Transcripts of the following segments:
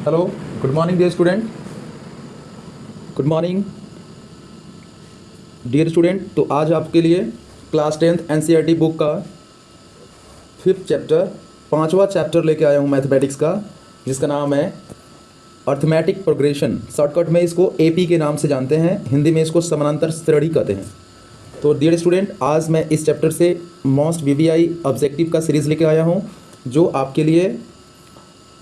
Hello, good morning dear student. Good morning dear student. तो आज आपके लिए क्लास 10th एनसीईआरटी बुक का 5th चैप्टर, 5वां चैप्टर लेके आया हूँ मैथमेटिक्स का, जिसका नाम है अर्थमेटिक प्रोग्रेशन। शॉर्टकट में इसको एपी के नाम से जानते हैं, हिंदी में इसको समानांतर श्रेणी कहते हैं। तो डियर स्टूडेंट, आज मैं इस चैप्टर से मोस्ट वीवीआई ऑब्जेक्टिव का सीरीज़ लेके आया हूँ, जो आपके लिए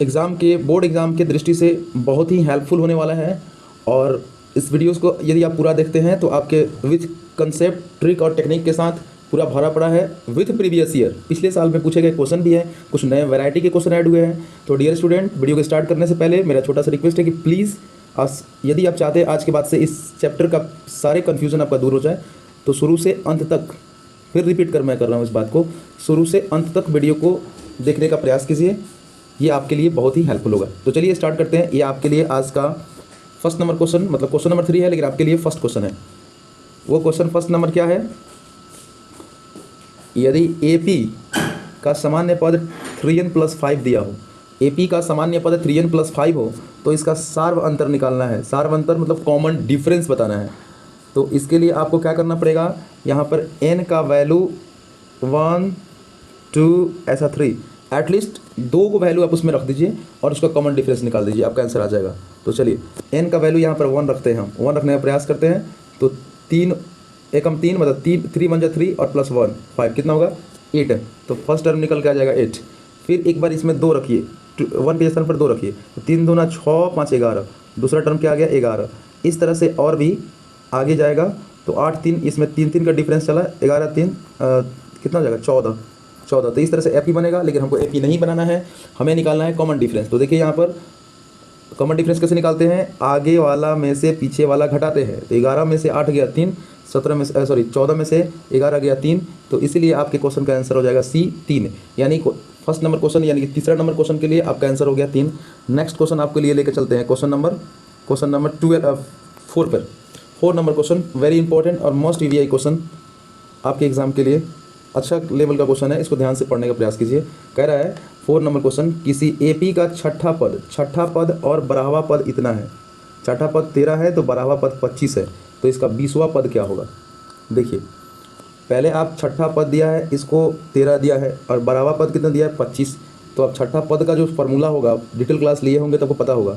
एग्ज़ाम के बोर्ड एग्ज़ाम के दृष्टि से बहुत ही हेल्पफुल होने वाला है। और इस वीडियोस को यदि आप पूरा देखते हैं तो आपके विथ कंसेप्ट, ट्रिक और टेक्निक के साथ पूरा भरा पड़ा है विथ प्रीवियस ईयर। पिछले साल में पूछे गए क्वेश्चन भी हैं, कुछ नए वैरायटी के क्वेश्चन ऐड हुए हैं। तो डियर स्टूडेंट, वीडियो को स्टार्ट करने से पहले मेरा छोटा सा रिक्वेस्ट है कि प्लीज़ यदि आप चाहते हैं आज के बाद से इस चैप्टर का सारे कन्फ्यूज़न आपका दूर हो जाए, तो शुरू से अंत तक, फिर रिपीट कर रहा हूँ इस बात को, शुरू से अंत तक वीडियो को देखने का प्रयास कीजिए। ये आपके लिए बहुत ही हेल्पफुल होगा। तो चलिए स्टार्ट करते हैं। ये आपके लिए आज का फर्स्ट नंबर क्वेश्चन, मतलब क्वेश्चन नंबर 3 है, लेकिन आपके लिए फर्स्ट क्वेश्चन है। वो क्वेश्चन फर्स्ट नंबर क्या है? यदि एपी का सामान्य पद 3n+5 दिया हो, एपी का सामान्य पद 3n+5 हो, तो इसका सार्व अंतर निकालना है। सार्व अंतर मतलब कॉमन डिफरेंस बताना है। तो इसके लिए आपको क्या करना पड़ेगा, यहाँ पर n का वैल्यू 1 2 ऐसा 3, एटलीस्ट 2 को वैल्यू आप उसमें रख दीजिए और उसका कॉमन डिफरेंस निकाल दीजिए, आपका आंसर आ जाएगा। तो चलिए n का वैल्यू यहाँ पर 1 रखते हैं, हम 1 रखने का प्रयास करते हैं। तो 3 एकम 3 मतलब 3 1 3 और +1 5, कितना होगा 8 है। तो फर्स्ट टर्म निकल के आ जाएगा 8। फिर एक बार इसमें 2 रखिए, 1 के स्थान पर 2 रखिए, तो 3 दूना 6 5 11, दूसरा टर्म क्या आ गया 11। इस तरह से और भी आगे जाएगा। तो 8 3, इसमें 3 3 का डिफरेंस चला, 11 3 कितना हो जाएगा 14। तो इस तरह से एपी बनेगा, लेकिन हमको एपी नहीं बनाना है, हमें निकालना है कॉमन डिफरेंस। तो देखिए यहाँ पर कॉमन डिफरेंस कैसे निकालते हैं, आगे वाला में से पीछे वाला घटाते हैं। तो 11 में से 8 गया 3, 14 में से 11 गया 3। तो इसीलिए आपके क्वेश्चन का आंसर हो जाएगा C 3। यानी फर्स्ट नंबर क्वेश्चन, यानी कि तीसरा नंबर क्वेश्चन के लिए आपका आंसर हो गया 3। नेक्स्ट क्वेश्चन आपके लिए लेकर चलते हैं, question number 4 number question, very important और मोस्ट वीवीआई क्वेश्चन आपके एग्जाम के लिए। अच्छा लेवल का क्वेश्चन है, इसको ध्यान से पढ़ने का प्रयास कीजिए। कह रहा है 4 नंबर क्वेश्चन, किसी एपी का छठा पद और 12वां पद इतना है। छठा पद 13 है तो 12वां पद 25 है, तो इसका 20वां पद क्या होगा? देखिए पहले आप छठा पद दिया है, इसको 13 दिया है, और 12वां पद कितना दिया है 25। तो अब छठा पद का जो फार्मूला होगा, डिटेल क्लास लिए होंगे तो आपको पता होगा।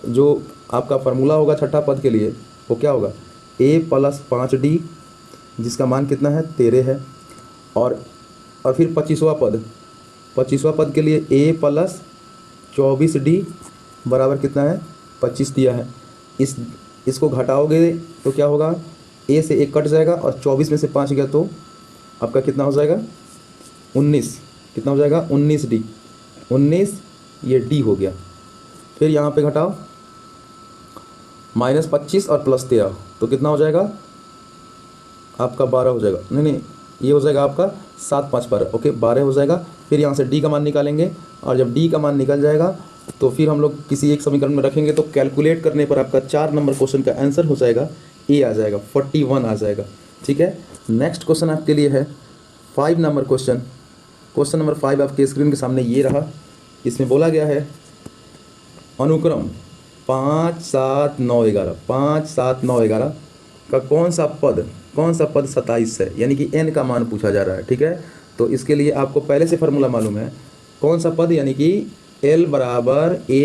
जो आपका फार्मूला होगा छठा पद के लिए वो क्या होगा, a + 5d, जिसका मान कितना है 13 है। और फिर 25वां पद के लिए a + 24d बराबर कितना है 25 दिया है। इसको घटाओगे तो क्या होगा, a से 1 कट जाएगा और 24 में से 5 गया तो आपका कितना हो जाएगा 19। कितना हो जाएगा 19d, 19 ये d हो गया। फिर यहाँ पे घटाओ -25 और +13, तो कितना हो जाएगा आपका 12 हो जाएगा। नहीं, ये हो जाएगा आपका 7 5 12, ओके 12 हो जाएगा। फिर यहाँ से d का मान निकालेंगे, और जब d का मान निकल जाएगा तो फिर हम लोग किसी एक समीकरण में रखेंगे, तो कैलकुलेट करने पर आपका 4 नंबर क्वेश्चन का आंसर हो जाएगा a आ जाएगा, 41 आ जाएगा। ठीक है, नेक्स्ट क्वेश्चन आपके लिए है 5 नंबर क्वेश्चन। क्वेश्चन नंबर 5 आपके स्क्रीन के सामने ये रहा। इसमें बोला गया है अनुक्रम 5 7 9 11, 5 7 9 11 का कौन सा पद 27 है, यानी कि n का मान पूछा जा रहा है। ठीक है, तो इसके लिए आपको पहले से फार्मूला मालूम है, कौन सा पद, यानी कि L = a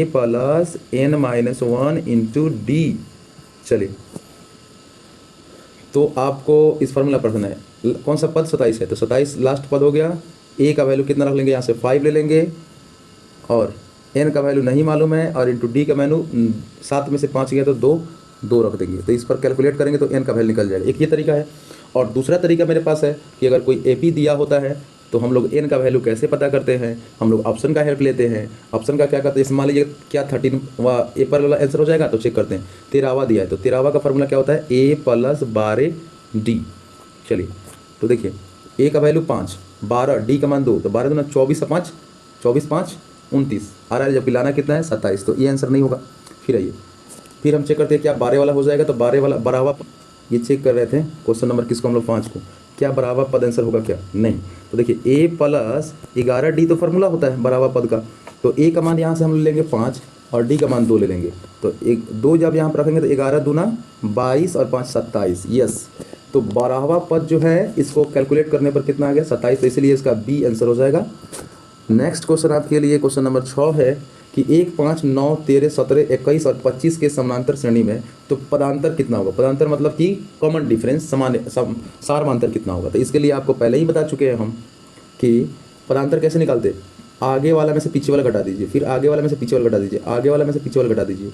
+ n-1 × d। चलिए, तो आपको इस फार्मूला पर पढ़ना है, कौन सा पद 27 है, तो 27 लास्ट पद हो गया। a का वैल्यू कितना रख लेंगे, यहाँ से 5 ले लेंगे, और n का वैल्यू नहीं मालूम है, और इंटू d का वैल्यू 7 में से 5 गया तो 2 रख देंगे। तो इस पर कैलकुलेट करेंगे तो n का वैल्यू निकल जाएगा। एक ये तरीका है। और दूसरा तरीका मेरे पास है कि अगर कोई एपी दिया होता है तो हम लोग n का वैल्यू कैसे पता करते हैं, हम लोग ऑप्शन का हेल्प लेते हैं। ऑप्शन का क्या करते हैं, मान लीजिए क्या 13वां ए पर वाला आंसर हो जाएगा, तो चेक करते हैं 13वां दिया है, तो 13वां का फार्मूला क्या होता है a + 12d। चलिए, तो देखिए a का वैल्यू 5, 12, d का मान 2, तो 12 दूना 24 5, 24 5 29 आ रहा है, जबकि लाना कितना है 27, तो ये आंसर नहीं होगा। फिर आइए, फिर हम चेक करते हैं क्या 12 वाला हो जाएगा, तो 12वां ये चेक कर रहे थे क्वेश्चन नंबर किसको, हम लोग 5 को, क्या 12वां पद आंसर होगा क्या, नहीं। तो देखिए a + 11d तो फार्मूला होता है 12वां पद का, तो a का मान यहाँ से हम लेंगे 5, और डी का मान 2 ले लेंगे। तो एक 2 जब यहाँ पर रखेंगे तो 11 दूना 22 और 5 27। यस, तो 12वां पद जो है इसको कैलकुलेट करने पर कितना आ गया 27, तो इसलिए इसका बी आंसर हो जाएगा। नेक्स्ट क्वेश्चन आपके लिए क्वेश्चन नंबर 6 है कि 1, 5, 9, 13, 17, 21 और 25 के समानांतर श्रेणी में तो पदांतर कितना होगा। पदांतर मतलब कि कॉमन डिफरेंस, सारवांतर कितना होगा। तो इसके लिए आपको पहले ही बता चुके हैं हम कि पदांतर कैसे निकालते। आगे वाला में से पीछे वाला घटा दीजिए, फिर आगे वाला में से पीछे वाला घटा दीजिए, आगे वाला में से पीछे वाला घटा दीजिए,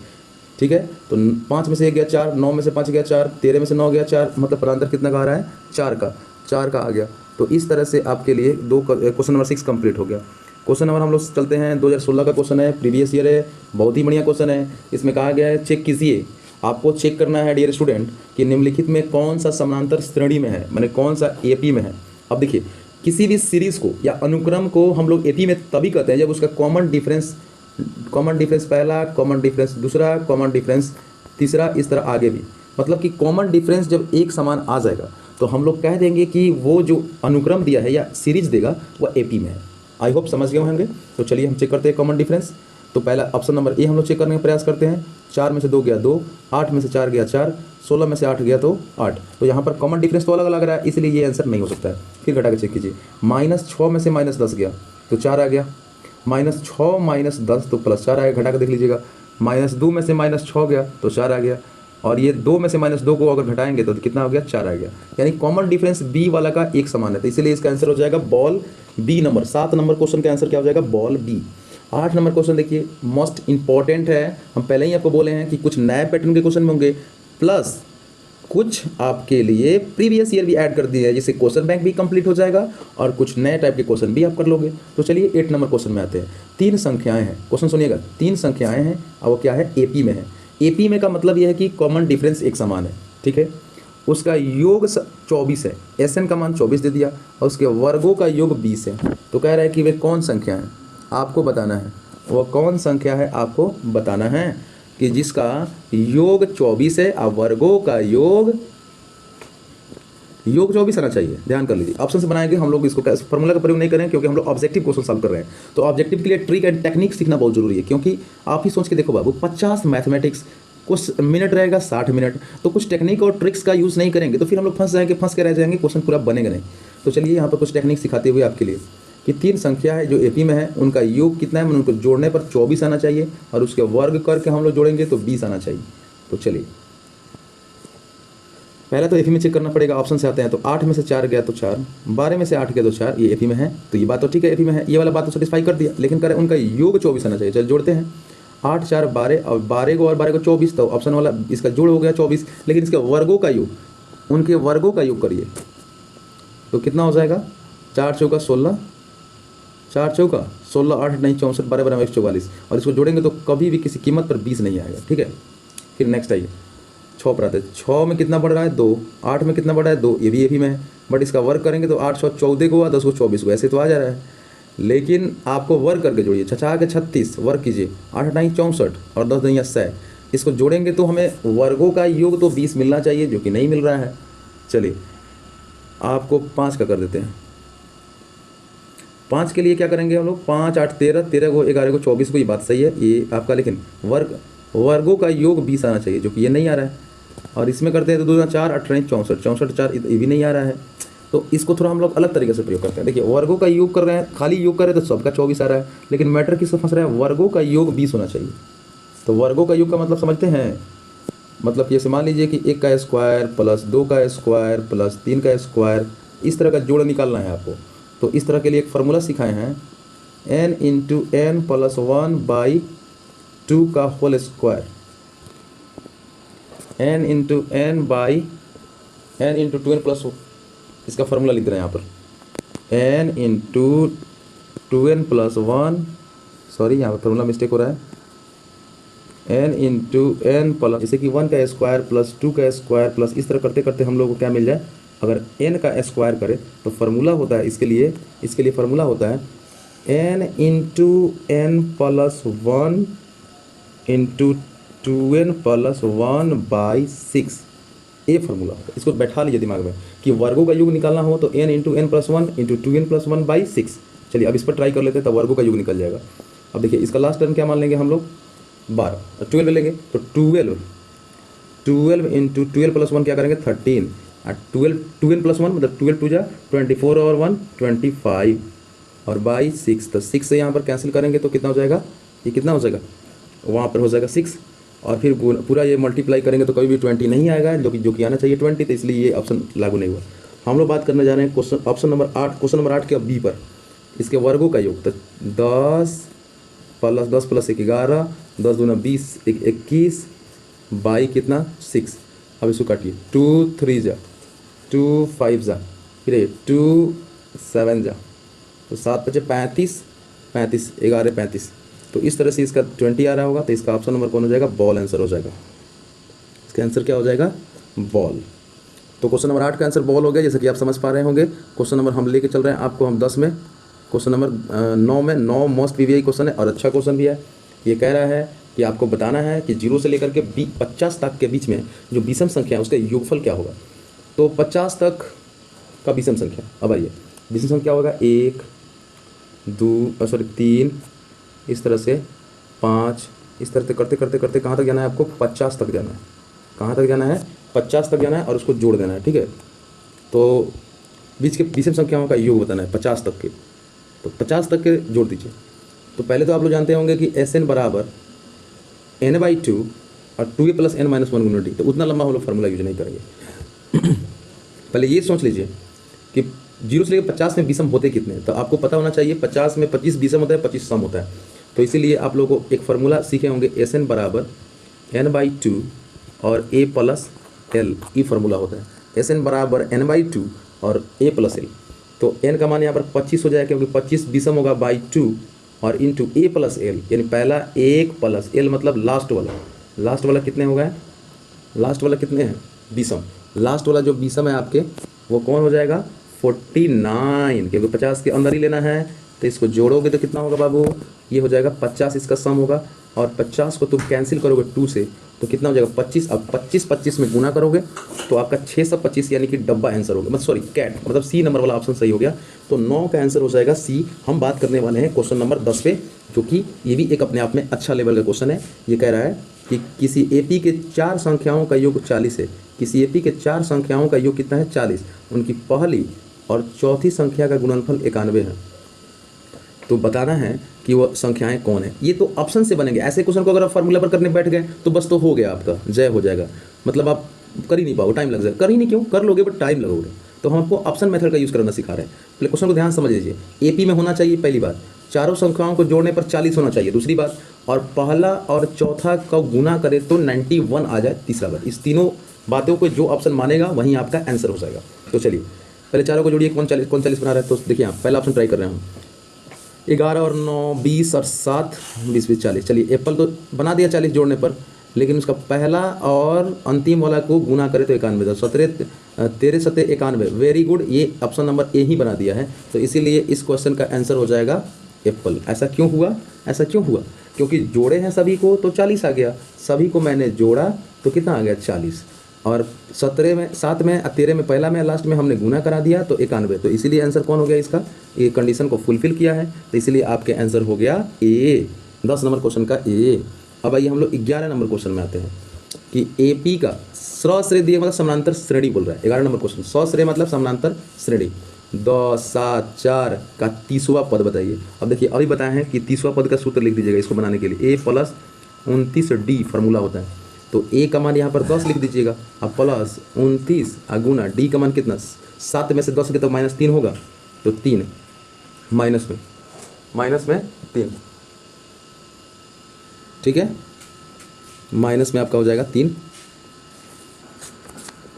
ठीक है। तो 5 में से 1 गया 4, 9 में से 5 गया 4, 13 में से 9 गया 4, मतलब पदांतर कितना का आ रहा है 4 का आ गया। तो इस तरह से आपके लिए क्वेश्चन नंबर 6 कंप्लीट हो गया। क्वेश्चन नंबर हम लोग चलते हैं 2016 का क्वेश्चन है, प्रीवियस ईयर है, बहुत ही बढ़िया क्वेश्चन है। इसमें कहा गया है चेक कीजिए, आपको चेक करना है डियर स्टूडेंट कि निम्नलिखित में कौन सा समानांतर श्रेणी में है, माने कौन सा एपी में है। अब देखिए किसी भी सीरीज़ को या अनुक्रम को हम लोग एपी में तभी कहते हैं जब उसका कॉमन डिफरेंस पहला, कॉमन डिफरेंस दूसरा, कॉमन डिफरेंस तीसरा, इस तरह आगे भी, मतलब कि कॉमन डिफरेंस जब एक समान आ जाएगा तो हम लोग कह देंगे कि वो जो अनुक्रम दिया है या सीरीज देगा वह एपी में है। आई होप समझ गए होंगे। तो चलिए हम चेक करते हैं कॉमन डिफरेंस। तो पहला ऑप्शन नंबर ए हम लोग चेक करने का प्रयास करते हैं। 4 में से 2 गया 2, 8 में से 4 गया 4, 16 में से 8 गया तो 8। तो यहाँ पर कॉमन डिफरेंस तो अलग अलग रहा है, इसलिए ये आंसर नहीं हो सकता है। फिर घटा के चेक कीजिए, -6 में से -10 गया तो 4 आ गया, -6 - 10 तो +4 आएगा, घटा के देख लीजिएगा। -2 में से -6 गया तो 4 आ गया, और ये 2 में से -2 को अगर घटाएंगे तो कितना हो गया 4 आ गया। यानी कॉमन डिफरेंस बी वाला का एक समान है, तो इसलिए इसका आंसर हो जाएगा बॉल बी नंबर। 7 नंबर क्वेश्चन का आंसर क्या हो जाएगा बॉल बी। 8 नंबर क्वेश्चन देखिए मोस्ट इंपॉर्टेंट है, हम पहले ही आपको बोले हैं कि कुछ नए पैटर्न के क्वेश्चन होंगे, प्लस कुछ आपके लिए प्रीवियस ईयर भी ऐड कर दिए हैं, जिससे क्वेश्चन बैंक भी कंप्लीट हो जाएगा और कुछ नए टाइप के क्वेश्चन भी आप कर लोगे। तो चलिए 8 नंबर क्वेश्चन में आते हैं। 3 संख्याएं हैं, क्वेश्चन सुनिएगा, 3 संख्याएं हैं और वो क्या है एपी में है। एपी में का मतलब यह है कि कॉमन डिफरेंस एक समान है, ठीक है। उसका योग 24 है, एस एन का मान 24 दे दिया और उसके वर्गों का योग 20 है। तो कह रहा है कि वे कौन संख्या है आपको बताना है, वह कौन संख्या है आपको बताना है कि जिसका योग 24 है और वर्गों का योग 24 आना चाहिए। ध्यान कर लीजिए, ऑप्शन से बनाएंगे हम लोग, इसको फॉर्मूला का प्रयोग नहीं करें क्योंकि हम लोग ऑब्जेक्टिव क्वेश्चन सॉल्व कर रहे हैं। तो ऑब्जेक्टिव के लिए ट्रिक एंड टेक्निक सीखना बहुत जरूरी है, क्योंकि आप ही सोच के देखो बाबू 50 मैथमेटिक्स कुछ मिनट रहेगा 60 मिनट, तो कुछ टेक्निक और ट्रिक्स का यूज़ नहीं करेंगे तो फिर हम लोग फंस के रह जाएंगे, क्वेश्चन पूरा बनेगा नहीं। तो चलिए यहाँ पर कुछ टेक्निक सिखाते हुए आपके लिए कि 3 संख्या है जो एपी में है, उनका योग कितना है, उनको जोड़ने पर 24 आना चाहिए और उसके वर्ग करके हम लोग जोड़ेंगे तो 20 आना चाहिए। तो चलिए पहले तो एपी में चेक करना पड़ेगा, ऑप्शन से आते हैं। तो 8 में से 4 गया तो 4, 12 में से 8 गया तो 4, ये एपी में है, तो ये बात तो ठीक है एपी में है, ये वाला बात तो सेटिस्फाई कर दिया, लेकिन करें उनका योग 24 आना चाहिए। चल जोड़ते हैं, 8 4 12 और 12 को 24, तो ऑप्शन वाला इसका जोड़ हो गया 24, लेकिन इसके वर्गों का योग, उनके वर्गों का योग करिए तो कितना हो जाएगा 4 चौका 16, 4 चौका 16, 8 नहीं 64, 12 12 144, और इसको जोड़ेंगे तो कभी भी किसी कीमत पर 20 नहीं आएगा, ठीक है। फिर नेक्स्ट आइए 6 पर आते हैं। 6 में कितना बढ़ रहा है 2, 8 में कितना बढ़ रहा है 2, ये भी एपी में है, बट इसका वर्ग करेंगे तो 8 6 14 को हुआ, 10 को 24 को, ऐसे तो आ जा रहा है, लेकिन आपको वर्ग करके जोड़िए, 6 के 36 वर्ग कीजिए, 8 9 64 और 10 9 100, इसको जोड़ेंगे तो हमें वर्गों का योग तो 20 मिलना चाहिए, जो कि नहीं मिल रहा है। चलिए आपको 5 का कर देते हैं। 5 के लिए क्या करेंगे हम लोग, 5 8 13, 13 को 11 को 24 को, ये बात सही है ये आपका, लेकिन वर्गों का योग 20 आना चाहिए, जो कि ये नहीं आ रहा है। और इसमें करते हैं तो 2 4 8 नहीं 64, 64 4 ये भी नहीं आ रहा है, तो इसको थोड़ा हम लोग अलग तरीके से प्रयोग करते हैं। देखिए वर्गों का योग कर रहे हैं, खाली योग कर रहे हैं तो सबका 24 आ रहा है, लेकिन मैटर किसका फंस रहा है, वर्गों का योग 20 होना चाहिए। तो वर्गों का योग का मतलब समझते हैं, मतलब ये मान लीजिए कि 1 का स्क्वायर प्लस 2 का स्क्वायर प्लस 3 का स्क्वायर, इस तरह का जोड़ निकालना है आपको। तो इस तरह के लिए एक फार्मूला सिखाए हैं, n × n + 1/2 का whole square, n × n × 2n + इसका फार्मूला लिख रहे हैं यहाँ पर, n × 2n + 1, सॉरी यहाँ पर फार्मूला मिस्टेक हो रहा है, n × n प्लस, जैसे कि 1 का स्क्वायर प्लस 2 का स्क्वायर प्लस, इस तरह करते करते हम लोग को क्या मिल जाए, अगर n का स्क्वायर करें तो फार्मूला होता है इसके लिए फार्मूला होता है n × n + 1 × 2n + 1/6, ये फार्मूला होता है। इसको बैठा लीजिए दिमाग में कि वर्गों का योग निकालना हो तो n × n + 1 × 2n + 1/6। चलिए अब इस पर ट्राई कर लेते हैं, तब वर्गों का योग निकल जाएगा। अब देखिए इसका लास्ट टर्म क्या मान लेंगे हम लोग, 12 और 12 लेंगे तो 12 इंटू 12 प्लस 1 क्या करेंगे 13 और 12 प्लस 1 मतलब 12 टू जा 24 और 1 25 और बाई 6 तो 6 से यहाँ पर कैंसिल करेंगे तो कितना हो जाएगा, ये कितना हो जाएगा, वहाँ पर हो जाएगा 6 और फिर पूरा ये मल्टीप्लाई करेंगे तो कभी भी 20 नहीं आएगा, जो कि आना चाहिए 20, तो इसलिए ये ऑप्शन लागू नहीं हुआ। हम लोग बात करने जा रहे हैं question option number 8, question number 8 के बी पर, इसके वर्गों का योग। तो 10 प्लस 1 11, 10 दूना 20, 21 बाई कितना 6। अब इसको काटिए 2 3 जा 2 5 जा फिर 2 7 जा तो 7 बचे 35 35 11 35। तो इस तरह से इसका 20 आ रहा होगा, तो इसका ऑप्शन नंबर कौन हो जाएगा, बॉल आंसर हो जाएगा। इसका आंसर क्या हो जाएगा, बॉल। तो क्वेश्चन नंबर 8 का आंसर बॉल हो गया, जैसे कि आप समझ पा रहे होंगे। क्वेश्चन नंबर हम लेके चल रहे हैं आपको, हम 10 में, question number 9 most PVI question है और अच्छा क्वेश्चन भी है। ये कह रहा है कि आपको बताना है कि 0 से लेकर के 50 तक के बीच में जो विषम संख्या है उसका योगफल क्या होगा। तो 50 तक का विषम संख्या, अब आइए विषम संख्या होगा 1 2 3 इस तरह से 5, इस तरह से करते करते करते कहाँ तक जाना है आपको, 50 तक जाना है। कहाँ तक जाना है, 50 तक जाना है और उसको जोड़ देना है, ठीक है। तो बीच के विषम संख्याओं का योग बताना है 50 तक के, तो 50 तक के जोड़ दीजिए। तो पहले तो आप लोग जानते होंगे कि Sn बराबर n/2 और 2a प्लस n माइनस 1 गुना d, तो उतना लंबा हम लोग फार्मूला यूज नहीं करेंगे। पहले ये सोच लीजिए कि 0 से लेकर 50 में विषम होते कितने, तो आपको पता होना चाहिए 50 में 25 विषम होता है, 25 सम होता है। तो इसीलिए आप लोगों को एक फार्मूला सीखे होंगे, Sn बराबर n/2 और a प्लस l, ये फार्मूला होता है। Sn बराबर n/2 और a प्लस l, तो n का मान यहाँ पर 25 हो जाएगा क्योंकि 25 विषम होगा बाई 2 और इंटू a प्लस l, यानी पहला 1 प्लस l मतलब लास्ट वाला कितने हो गए, लास्ट वाला कितने हैं विषम, लास्ट वाला जो विषम है आपके वो कौन हो जाएगा 49, क्योंकि 50 के अंदर ही लेना है। तो इसको जोड़ोगे तो कितना होगा बाबू, ये हो जाएगा 50, इसका सम होगा और 50 को तुम कैंसिल करोगे 2 से तो कितना हो जाएगा 25। अब 25 में गुना करोगे तो आपका 625 यानी कि डब्बा आंसर होगा, मतलब सॉरी कैट, मतलब सी नंबर वाला ऑप्शन सही हो गया। तो 9 का आंसर हो जाएगा सी। हम बात करने वाले हैं क्वेश्चन नंबर 10 पे, जो कि ये भी एक अपने आप में अच्छा लेवल का क्वेश्चन है। ये कह रहा है कि किसी एपी के 4 संख्याओं का योग 40 है। किसी एपी के 4 संख्याओं का योग कितना है 40, उनकी पहली और चौथी संख्या का गुणनफल 91 है। तो बताना है कि वो संख्याएं कौन है। ये तो ऑप्शन से बनेंगे, ऐसे क्वेश्चन को अगर आप फार्मूला पर करने बैठ गए तो बस तो हो गया, आपका जय हो जाएगा, मतलब आप कर ही नहीं पाओगे, टाइम लग जाएगा। कर ही नहीं, क्यों कर लोगे बट टाइम लगोगे। तो हम आपको ऑप्शन मेथड का यूज़ करना सिखा रहे हैं। पहले क्वेश्चन को ध्यान समझ लीजिए। एपी में होना चाहिए, पहली बात, चारों संख्याओं को जोड़ने पर 40 होना चाहिए, दूसरी बात, और पहला और चौथा का गुना करे तो 91 आ जाए, तीसरा बात। इस तीनों बातों को जो ऑप्शन मानेगा वहीं आपका आंसर हो जाएगा। तो चलिए पहले चारों को जोड़िए, कौन 40 बना रहा है। तो देखिए आप पहला ऑप्शन ट्राई कर रहे हैं हम, 11 और 9 20 और 7 20 20 40। चलिए एप्पल तो बना दिया 40 जोड़ने पर, लेकिन उसका पहला और अंतिम वाला को गुना करे तो 91, तो 13 7 91। वेरी गुड, ये ऑप्शन नंबर ए ही बना दिया है। तो इसीलिए इस क्वेश्चन का आंसर हो जाएगा एप्पल। ऐसा क्यों हुआ, ऐसा क्यों हुआ, क्योंकि जोड़े हैं सभी को तो 40 आ गया, सभी को मैंने जोड़ा तो कितना आ गया 40, और 17 में 7 में 13 में पहला में लास्ट में हमने गुना करा दिया तो 91। तो इसीलिए आंसर कौन हो गया इसका, ये कंडीशन को फुलफिल किया है, तो इसीलिए आपके आंसर हो गया ए, 10 नंबर क्वेश्चन का ए। अब आइए हम लोग 11 नंबर क्वेश्चन में आते हैं कि एपी का सश्रेय दिए मतलब समानांतर श्रेणी बोल रहा है। 11 नंबर क्वेश्चन, सश्रेय मतलब समानांतर श्रेणी। 2 7 4 का 30वां पद बताइए। अब देखिए अभी बताए हैं कि 30वां पद का सूत्र लिख दीजिएगा इसको बनाने के लिए, ए प्लस 29 डी फार्मूला होता है। तो ए का मान यहाँ पर 10 लिख दीजिएगा, अब प्लस 29 गुना डी का मान कितना, 7 में से 10 के तो -3 होगा, तो 3 माइनस में 3, ठीक है, माइनस में आपका हो जाएगा 3।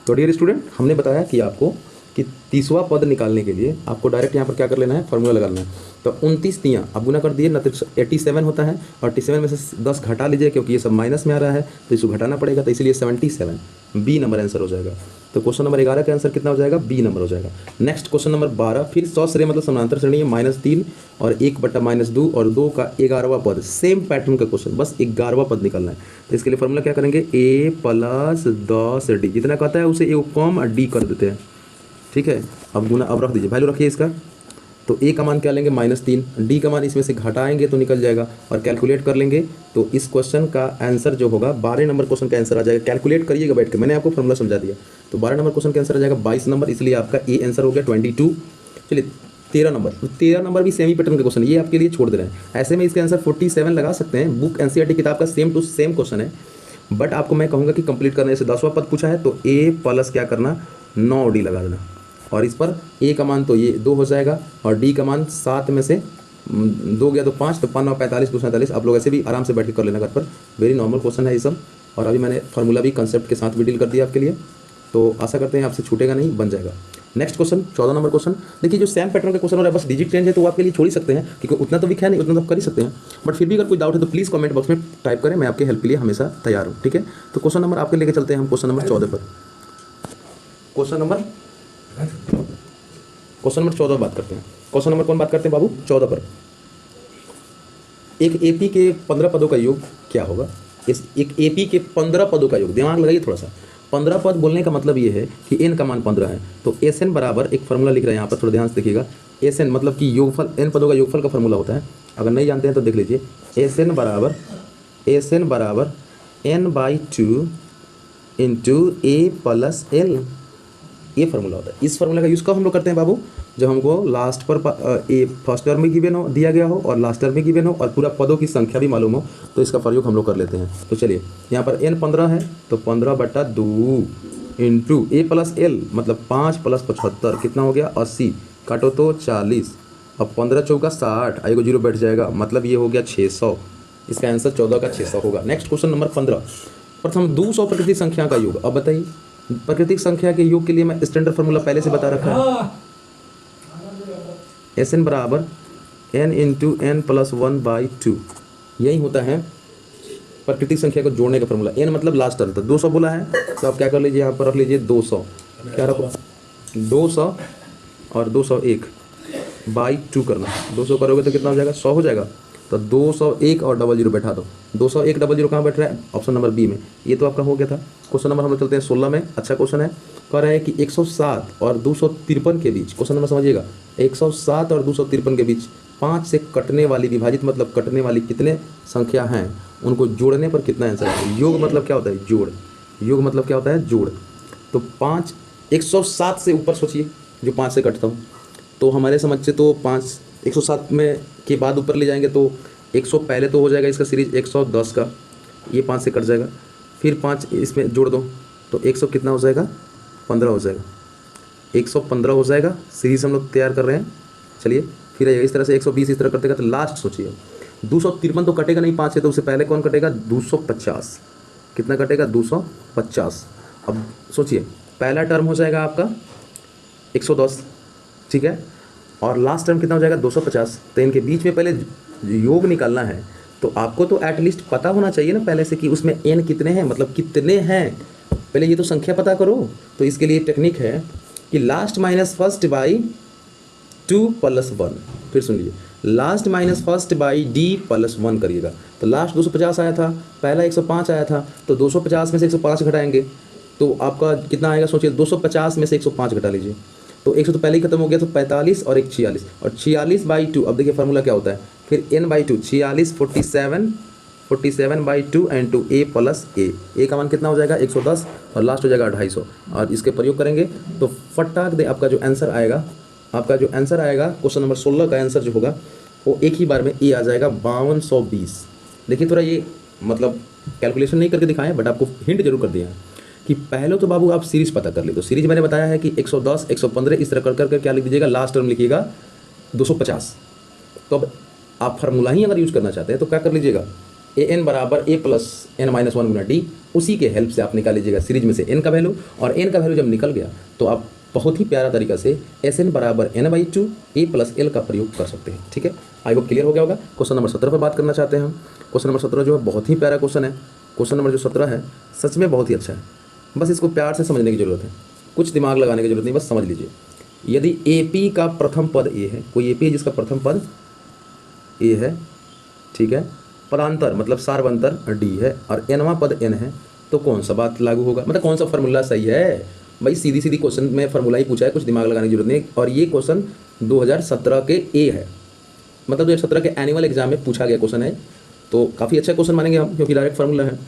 तो डियर स्टूडेंट, हमने बताया कि आपको कि 30वां पद निकालने के लिए आपको डायरेक्ट यहाँ पर क्या कर लेना है, फार्मूला लगाना है। तो 29 तियाँ आप गुना कर दिए ना, तो 87 होता है, और 87 में से 10 घटा लीजिए क्योंकि ये सब माइनस में आ रहा है तो इसको घटाना पड़ेगा, तो इसलिए 77 बी नंबर आंसर हो जाएगा। तो क्वेश्चन नंबर 11 का आंसर कितना हो जाएगा, बी नंबर हो जाएगा। नेक्स्ट क्वेश्चन नंबर 12, फिर सश्रेय मतलब समानांतर श्रेणी है, -3 और 1/-2 और 2 का 11वां पद, सेम पैटर्न का क्वेश्चन, बस 11वां पद निकालना है। तो इसके लिए फार्मूला क्या करेंगे, ए प्लस 10 डी, जितना कहता है उसे ए कम और डी कर देते हैं, ठीक है। अब गुना, अब रख दीजिए, वैल्यू रखिए इसका, तो ए का मान क्या लेंगे -3, डी का मान इसमें से घटाएंगे तो निकल जाएगा और कैलकुलेट कर लेंगे तो इस क्वेश्चन का आंसर जो होगा 12 नंबर क्वेश्चन का आंसर आ जाएगा। कैलकुलेट करिएगा बैठ के, मैंने आपको फॉर्मूला समझा दिया। तो 12 नंबर क्वेश्चन का आंसर आ जाएगा 22 नंबर, इसलिए आपका ए आंसर हो गया 22। चलिए 13 नंबर, तो 13 नंबर भी सेमी पैटर्न का क्वेश्चन, ये आपके लिए छोड़ दे रहे हैं। ऐसे में इसका आंसर 47 लगा सकते हैं। बुक एनसीईआरटी किताब का सेम टू सेम क्वेश्चन है, बट आपको मैं कहूँगा कि कंप्लीट करने से 10वां पद पूछा है तो ए प्लस क्या करना 9d लगा देना, और इस पर ए का मान तो ये 2 हो जाएगा और डी का मान 7 में से 2 गया तो 5, तो 5 9 45 2 47। आप लोग ऐसे भी आराम से बैठ के कर लेना घर पर, वेरी नॉर्मल क्वेश्चन है ये सब। और अभी मैंने फार्मूला भी कंसेप्ट के साथ भी डील कर दिया आपके लिए, तो आशा करते हैं आपसे छूटेगा नहीं, बन जाएगा। Next question 14 number question. देखिए जो सेम पैटर्न का क्वेश्चन हो रहा है, बस डिजिट चेंज है तो वो आपके लिए छोड़ ही सकते हैं, क्योंकि उतना तो वीक है नहीं, उतना तो कर ही सकते हैं। बट फिर भी अगर कोई डाउट है तो प्लीज़ कमेंट बॉक्स में टाइप करें, मैं आपके हेल्प के लिए हमेशा तैयार हूँ, ठीक है। तो क्वेश्चन नंबर आपके लेके चलते हैं हम क्वेश्चन नंबर 14 पर। क्वेश्चन नंबर 14 बात करते हैं। क्वेश्चन नंबर कौन बात करते हैं बाबू? 14 पर। एक एपी के 15 पदों का योग क्या होगा? इस एक एपी के 15 पदों का योग, दिमाग लगाइए थोड़ा सा। 15 पद बोलने का मतलब ये है कि एन का मान 15 है, तो एस एन बराबर एक फार्मूला लिख रहे हैं यहाँ पर, थोड़ा ध्यान से देखिएगा। एस एन मतलब कि योगफल, एन पदों का योगफल का फार्मूला होता है, अगर नहीं जानते हैं तो देख लीजिए। एस एन बराबर n/2 इंटू ए प्लस एल, ये फार्मूला होता है। इस फार्मूला का यूज़ कब हम लोग करते हैं बाबू? जब हमको लास्ट पर ए फर्स्ट टर्म में गिवन हो, दिया गया हो, और लास्ट टर्म में गिवन हो, और पूरा पदों की संख्या भी मालूम हो, तो इसका प्रयोग हम लोग कर लेते हैं। तो चलिए यहाँ पर n 15 है तो 15/2 इंटू ए प्लस एल मतलब 5 + 75 कितना हो गया 80, काटो तो 40, अब 15 चौका 60, आएगा 0 बैठ जाएगा, मतलब ये हो गया 600। इसका आंसर 14 का 600 होगा। Next question number 15। प्रथम 200 प्राकृतिक संख्या का योग। अब बताइए, प्राकृतिक संख्या के योग के लिए मैं स्टैंडर्ड फार्मूला पहले से बता रखा है। एस एन बराबर n इंटू n + 1/2, यही होता है प्राकृतिक संख्या को जोड़ने का फार्मूला। n मतलब लास्ट टर्म था, 200 बोला है तो आप क्या कर लीजिए, यहाँ पर रख लीजिए 200, क्या रखो 200 और 201/2 करना। 200 करोगे तो कितना हो जाएगा 100 हो जाएगा, तो 201 और 00 बैठा दो। 201 00 कहाँ बैठ रहा है? ऑप्शन नंबर बी में। ये तो आपका हो गया था। क्वेश्चन नंबर हम लोग चलते हैं 16 में। अच्छा क्वेश्चन है, कह रहा है कि 107 और 253 के बीच, क्वेश्चन नंबर समझिएगा, 107 और 253 के बीच 5 से कटने वाली, विभाजित मतलब कटने वाली कितने संख्या हैं, उनको जोड़ने पर कितना आंसर है? योग मतलब क्या होता है? जोड़। योग मतलब क्या होता है? जोड़। तो 5 107 से ऊपर सोचिए, जो 5 से कटता हूँ, तो हमारे समझ से तो 5 107 में के बाद ऊपर ले जाएंगे तो 100 पहले तो हो जाएगा इसका सीरीज 110 का, ये 5 से कट जाएगा, फिर 5 इसमें जोड़ दो तो 100 कितना हो जाएगा 15 हो जाएगा, 115 हो जाएगा। सीरीज हम लोग तैयार कर रहे हैं। चलिए फिर इस तरह से 120 इस तरह करते तो लास्ट सोचिए 253 तो कटेगा नहीं 5 से, तो उससे पहले कौन कटेगा? 250। कितना कटेगा? 250। अब सोचिए पहला टर्म हो जाएगा आपका 110, ठीक है, और लास्ट टर्म कितना हो जाएगा 250। तो इनके बीच में पहले योग निकालना है, तो आपको तो एटलीस्ट पता होना चाहिए ना पहले से कि उसमें n कितने हैं, मतलब कितने हैं, पहले ये तो संख्या पता करो। तो इसके लिए टेक्निक है कि लास्ट माइनस फर्स्ट बाई 2 + 1, फिर सुन लीजिए, last minus first by d + 1 करिएगा। तो लास्ट 250 आया था, पहला 105 आया था, तो 250 में से 105 घटाएंगे तो आपका कितना आएगा? सोचिए 250 में से 105 घटा लीजिए, तो 100 तो पहले ही खत्म हो गया, तो 45 और 1 46, और 46/2। अब देखिए फार्मूला क्या होता है, फिर n/2 46 47/2 into a plus a का मान कितना हो जाएगा 110 और लास्ट हो जाएगा 250, और इसके प्रयोग करेंगे तो फटाक दे आपका जो आंसर आएगा, क्वेश्चन नंबर 16 का आंसर जो होगा वो एक ही बार में a आ जाएगा 5220। देखिए थोड़ा ये मतलब कैलकुलेशन नहीं करके दिखाएं, बट आपको हिंट जरूर कर दिया है कि पहले तो बाबू आप सीरीज पता कर ले। तो सीरीज मैंने बताया है कि 110 115 इस तरह कर करके क्या लिख दीजिएगा, लास्ट टर्म लिखिएगा 250। तो अब आप फार्मूला ही अगर यूज़ करना चाहते हैं तो क्या कर लीजिएगा, an बराबर a + n-1 गुना d, उसी के हेल्प से आप निकाल लीजिएगा सीरीज में से n का वैल्यू, और n का वैल्यू जब निकल गया तो आप बहुत ही प्यारा तरीका से Sn बराबर n/2 a + l का प्रयोग कर सकते हैं। ठीक है, आई होप क्लियर हो गया होगा। क्वेश्चन नंबर 17 पर बात करना चाहते हैं हम। क्वेश्चन नंबर 17 जो है बहुत ही प्यारा क्वेश्चन है। क्वेश्चन नंबर जो 17 है सच में बहुत ही अच्छा है, बस इसको प्यार से समझने की ज़रूरत है, कुछ दिमाग लगाने की जरूरत नहीं, बस समझ लीजिए। यदि AP का प्रथम पद A है, कोई AP है जिसका प्रथम पद A है, ठीक है, पदांतर मतलब सार्वंतर D है, और nवां पद N है, तो कौन सा बात लागू होगा, मतलब कौन सा फार्मूला सही है? भाई सीधी सीधी क्वेश्चन में फार्मूला ही पूछा है, कुछ दिमाग लगाने की जरूरत नहीं। और ये क्वेश्चन 2017 के ए है, मतलब 2017 के एनुअल एग्जाम में पूछा गया क्वेश्चन है। तो काफ़ी अच्छा क्वेश्चन मानेंगे हम, क्योंकि डायरेक्ट फार्मूला है।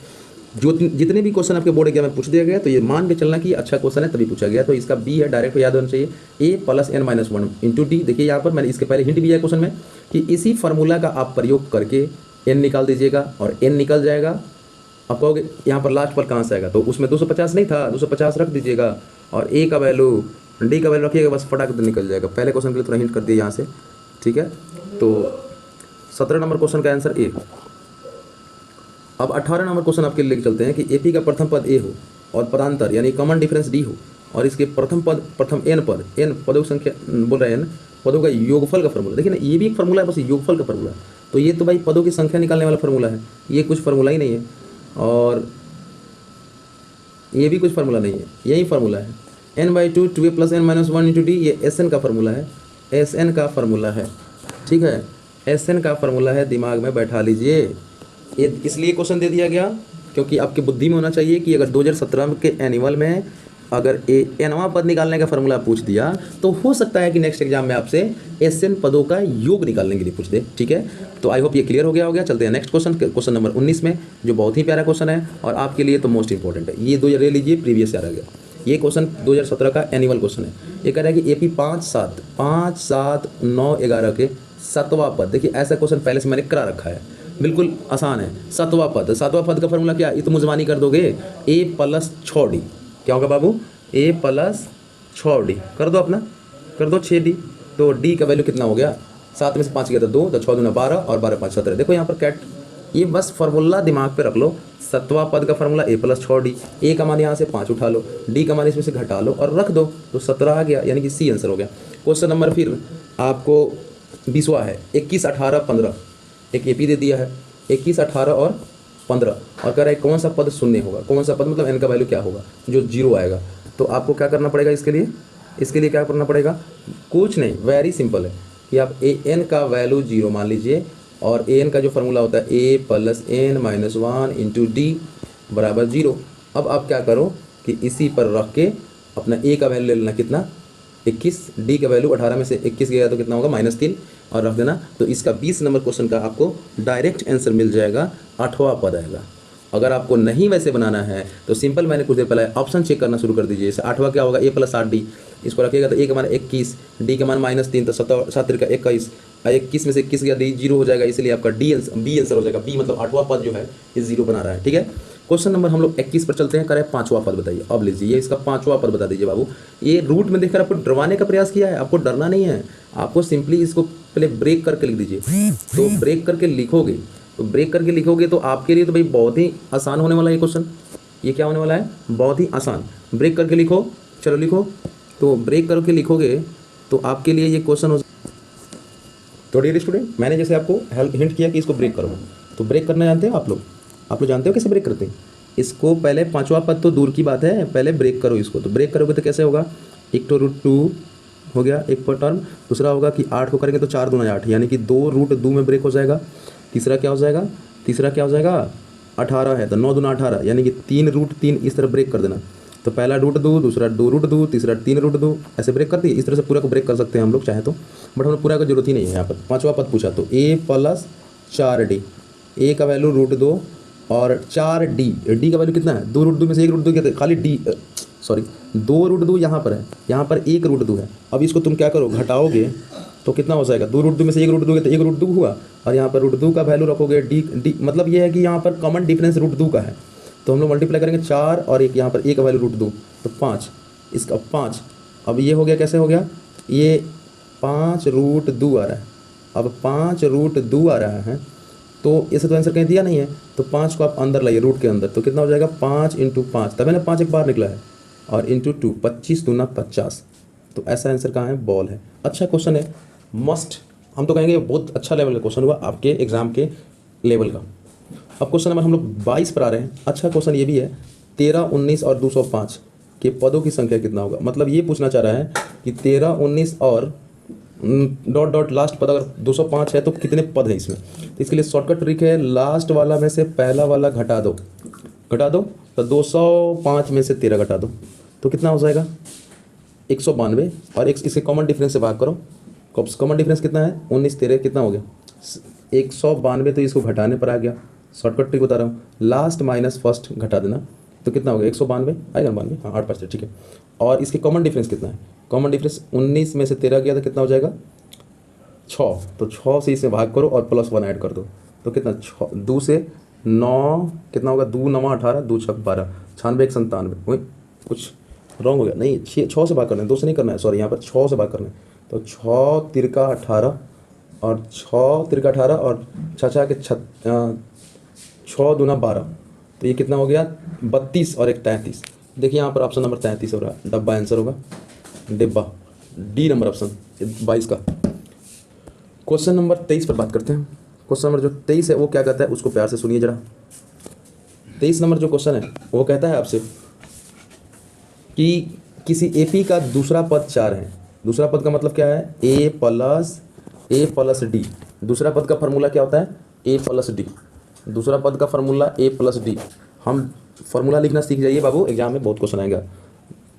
जो जितने भी क्वेश्चन आपके बोर्ड एग्जाम में पूछ दिया गया तो ये मान के चलना कि ये अच्छा क्वेश्चन है तभी पूछा गया। तो इसका बी है, डायरेक्ट याद होना चाहिए, A plus N minus one into D. देखिए यहाँ पर मैंने इसके पहले हिंट दिया है क्वेश्चन में कि इसी फार्मूला का आप प्रयोग करके एन निकाल दीजिएगा और एन निकल जाएगा। आप कहोगे यहाँ पर लास्ट पर कहाँ से आएगा, तो उसमें 250 नहीं था, 250 रख दीजिएगा और ए का वैल्यू डी का वैल्यू रखिएगा, बस फटाक से निकल जाएगा। पहले क्वेश्चन के लिए थोड़ा हिंट कर दिया यहाँ से, ठीक है। तो 17 नंबर क्वेश्चन का आंसर ए। अब 18 नंबर क्वेश्चन आपके लिए लेके चलते हैं कि एपी का प्रथम पद ए हो और पदांतर यानी कॉमन डिफरेंस डी हो और इसके प्रथम एन पदों की संख्या बोल रहे हैं न, पदों का योगफल का फार्मूला। देखिए ना, ये भी एक फार्मूला है, बस योगफल का फार्मूला है। तो ये तो भाई पदों की संख्या निकालने वाला फार्मूला है, ये कुछ फार्मूला ही नहीं है और ये भी कुछ फार्मूला नहीं है, यही फार्मूला है। n/2 2a + n - 1 × d, ये एस एन का फार्मूला है, एस एन का फार्मूला है, ठीक है। एस एन का फार्मूला है, दिमाग में बैठा लीजिए। ये इसलिए क्वेश्चन दे दिया गया क्योंकि आपकी बुद्धि में होना चाहिए कि अगर 2017 के एनुअल में अगर एनवा पद निकालने का फार्मूला पूछ दिया तो हो सकता है कि नेक्स्ट एग्जाम में आपसे एस एन पदों का योग निकालने के लिए पूछ दे, ठीक है। तो आई होप ये क्लियर हो गया। चलते हैं नेक्स्ट क्वेश्चन नंबर 19 में, जो बहुत ही प्यारा क्वेश्चन है और आपके लिए तो मोस्ट इंपॉर्टेंट है। ये 2000 ले लीजिए, प्रीवियस ईयर आ गया। ये क्वेश्चन 2017 का एनुअल क्वेश्चन है। ये कह रहा है कि एपी 5, 7, 9, 11 के 7वां पद। देखिए ऐसा क्वेश्चन पहले से मैंने करा रखा है, बिल्कुल आसान है। 7वां पद का फार्मूला क्या, ये तो मुजमानी कर दोगे, a + 6d। क्या होगा बाबू, a + 6d कर दो, अपना कर दो 6d। तो d का वैल्यू कितना हो गया, 7 में से 5 गया तो 2, तो 6 दूना 12 और 12 5 17। देखो यहाँ पर कैट, ये बस फार्मूला दिमाग पे रख लो। 7वां पद का फार्मूला a + 6d, a का मान यहाँ से 5 उठा लो, d का मान इसमें से घटा लो और रख दो, तो 17 आ गया, यानी कि सी आंसर हो गया। क्वेश्चन नंबर फिर आपको 20वां है, 21, 18, 15। एक एपी दे दिया है 21, 18 और 15 और कह रहा है कौन सा पद शून्य होगा। कौन सा पद मतलब एन का वैल्यू क्या होगा, जो 0 आएगा। तो आपको क्या करना पड़ेगा इसके लिए क्या करना पड़ेगा, कुछ नहीं, वेरी सिंपल है कि आप ए एन का वैल्यू 0 मान लीजिए और ए एन का जो फार्मूला होता है a + n - 1 × d बराबर 0। अब आप क्या करो कि इसी पर रख के अपना a का वैल्यू ले लेना, कितना 21, d का वैल्यू 18 में से 21 गया तो कितना होगा -3 और रख देना। तो इसका 20 नंबर क्वेश्चन का आपको डायरेक्ट आंसर मिल जाएगा, 8वां पद आएगा। अगर आपको नहीं वैसे बनाना है तो सिंपल, मैंने कुछ देर पहले ऑप्शन चेक करना शुरू कर दीजिए। जैसे 8वां क्या होगा, a + 8d, इसको रखिएगा तो a का मान 21, d का मान -3, तो 7 का 21, 21 में से 21 गया, d 0 हो जाएगा, इसलिए आपका बी आंसर हो जाएगा। बी मतलब 8वां पद जो है ये 0 बना रहा है, ठीक है। क्वेश्चन नंबर हम लोग 21 पर चलते हैं, करें 5वां पद बताइए। अब लीजिए, ये इसका 5वां पद बता दीजिए बाबू। ये रूट में देखकर आपको डरवाने का प्रयास किया है, आपको डरना नहीं है, आपको सिंपली इसको पहले ब्रेक करके लिख दीजिए। तो ब्रेक करके लिखोगे तो आपके लिए तो भाई बहुत ही आसान होने वाला है ये क्वेश्चन। ये क्या होने वाला है, बहुत ही आसान। ब्रेक करके लिखो, चलो लिखो। तो ब्रेक करके लिखोगे तो आपके लिए ये क्वेश्चन हो। तो डियर स्टूडेंट, मैंने जैसे आपको हिंट किया कि इसको ब्रेक करो, तो ब्रेक करना जानते हो आप लोग जानते हो कैसे ब्रेक करते हैं इसको। पहले 5वां पद तो दूर की बात है, पहले ब्रेक करो इसको। तो ब्रेक करोगे तो कैसे होगा, एक तो √2 हो गया एक पर टर्म, दूसरा होगा कि 8 को करेंगे तो 4 दूना 8, यानी कि 2 √2 में ब्रेक हो जाएगा। तीसरा क्या हो जाएगा 18 है तो 9 दूना 18, यानी कि 3 √3 इस तरह ब्रेक कर देना। तो पहला √2, दूसरा 2 √2, तीसरा 3 √2, ऐसे ब्रेक कर दिए। इस तरह से पूरा को ब्रेक कर सकते हैं हम लोग चाहे तो, बट हम पूरा का जरूरत ही नहीं है। यहाँ पर 5वां पद पूछा तो a + 4d, a का वैल्यू √2 और 4d, d का वैल्यू कितना है, 2 √2 में से 1 √2 क्या, खाली d 2 √2 यहाँ पर है, यहाँ पर 1 √2 है। अब इसको तुम क्या करो, घटाओगे तो कितना हो जाएगा, 2 √2 में से 1 √2 तो 1 √2 हुआ और यहाँ पर √2 का वैल्यू रखोगे d, मतलब ये है कि यहाँ पर कॉमन डिफरेंस √2 का है। तो हम लोग मल्टीप्लाई करेंगे 4 और एक यहाँ पर a का वैल्यू √2 तो 5, इसका 5। अब ये हो गया, कैसे हो गया, ये 5 √2 आ रहा है। अब 5 √2 आ रहा है तो इसे तो आंसर कहीं दिया नहीं है, तो 5 को आप अंदर लाइए रूट के अंदर, तो कितना हो जाएगा 5 × 5, तभी ना 5 एक बार निकला है, और × 2, 25 दूना 50। तो ऐसा आंसर कहाँ है, बॉल है। अच्छा क्वेश्चन है, मस्ट, हम तो कहेंगे बहुत अच्छा लेवल का क्वेश्चन हुआ आपके एग्जाम के लेवल का। अब क्वेश्चन नंबर हम लोग 22 पर आ रहे हैं। अच्छा क्वेश्चन ये भी है, 13, 19 और 205 के पदों की संख्या कितना होगा। मतलब ये पूछना चाह रहा है कि 13, 19 और डॉट लास्ट पद अगर 205 है तो कितने पद हैं इसमें। तो इसके लिए शॉर्टकट ट्रिक है, लास्ट वाला में से पहला वाला घटा दो तो 205 में से 13 घटा दो तो कितना हो जाएगा 192, और इसके कॉमन डिफरेंस से भाग करो कॉमन डिफरेंस कितना है 19 13 कितना हो गया 192, तो इसको घटाने पर आ गया। शॉर्टकट ट्रिक बता रहा हूँ, लास्ट माइनस फर्स्ट घटा देना तो कितना हो गया 192 आएगा 92, हाँ 8% ठीक है। और इसके कॉमन डिफरेंस कितना है, कॉमन डिफरेंस 19 में से 13 गया तो कितना हो जाएगा 6, तो 6 से इसे भाग करो और +1 ऐड कर दो तो कितना 6 2 से 9 कितना होगा 2 9 18 2 6 12 96 1 97, वही कुछ रॉन्ग हो गया, नहीं 6 से भाग करना है 2 से नहीं करना है, सॉरी यहाँ पर 6 से भाग करना है। तो 6 तिरका 18 और 6 तिरका 18 और 6 के 6 दूना 12, तो ये कितना हो गया 32 और 1 33। देखिए यहाँ पर ऑप्शन नंबर 33 हो रहा है, डब्बा आंसर होगा, डिब्बा डी नंबर ऑप्शन 22 का। क्वेश्चन नंबर 23 पर बात करते हैं। क्वेश्चन नंबर जो 23 है वो क्या कहता है उसको प्यार से सुनिए जरा। 23 नंबर जो क्वेश्चन है वो कहता है आपसे कि किसी एपी का दूसरा पद 4 है। दूसरा पद का मतलब क्या है ए प्लस डी। दूसरा पद का फार्मूला क्या होता है ए प्लस डी। दूसरा पद का फार्मूला ए प्लस डी। हम फार्मूला लिखना सीख जाइए बाबू, एग्जाम में बहुत क्वेश्चन आएगा।